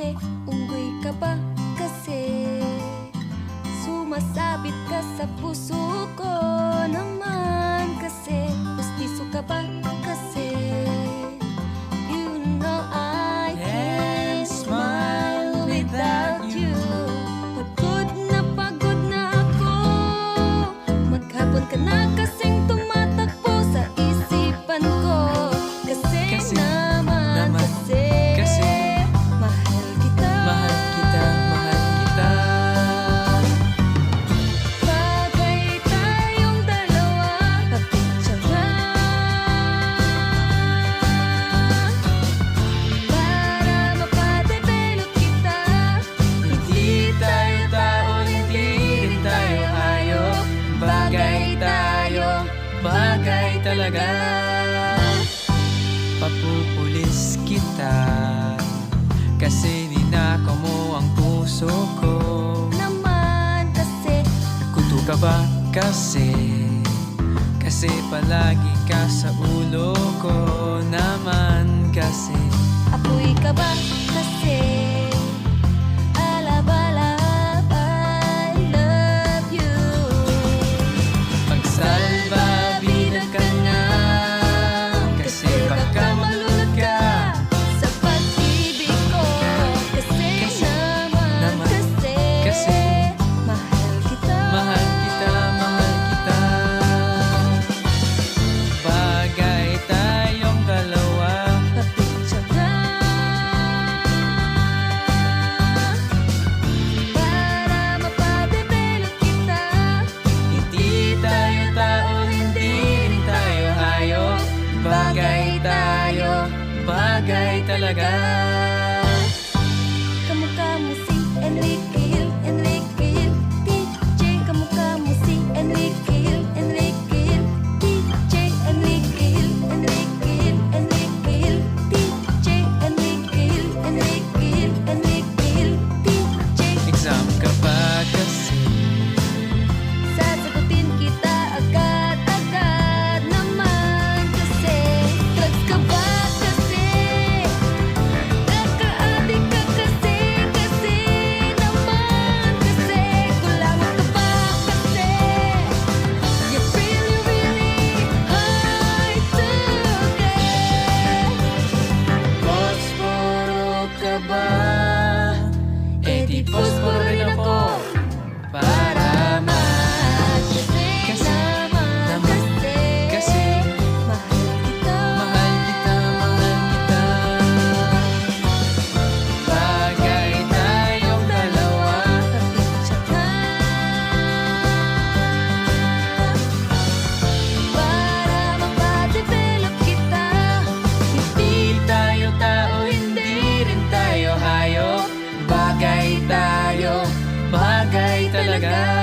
kasi, unggoy ka ba kasi? Sumasabit ka sa puso ko naman kasi, pustiso ka ba kasi? You know I can't smile without you. Pagod na ako, maghapon ka na kasing tumatakbo sa isipan ko. Kasi naman kasi mahal kita. Bagay tayong dalawa, kapitsahan, para mapadevelop kita. Hindi tayo tao, hindi rin tayo hayop. Bagay talaga. Papupulis kita kasi ninakaw mo ang puso ko. Naman kasi, Kuto ka ba kasi? Kasi palagi ka sa ulo ko. Naman kasi apoy ka ba kasi? Alab-alab, I love you. magsalbabida ka na kasi baka malunod ka. Sa pag-ibig ko, kasi naman kasi mahal kita. Mahal kita. Bagay tayong dalawa, Kapitsahan, para mapadevelop kita. hindi tayo tao, hindi rin tayo hayop. Bagay talaga. Kamukha mo si Enrique Hill, DJ. Kamukha mo si Enrique Hill, DJ. Enrique Hill, DJ. Enrique Hill, DJ. Exam ka ba kasi? Sasagutin kita agad-agad naman kasi. Drugs ka ba kasi? Nagka-addict ka kasi naman kasi. Kulangot ka ba kasi? You're really hard to get. Posporo ka ba? Eh di posporo rin ako. Para Kasi naman kasi mahal kita. Bagay tayong dalawa, Para mapadevelop kita. hindi tayo tao, hindi rin tayo hayop. Bagay talaga.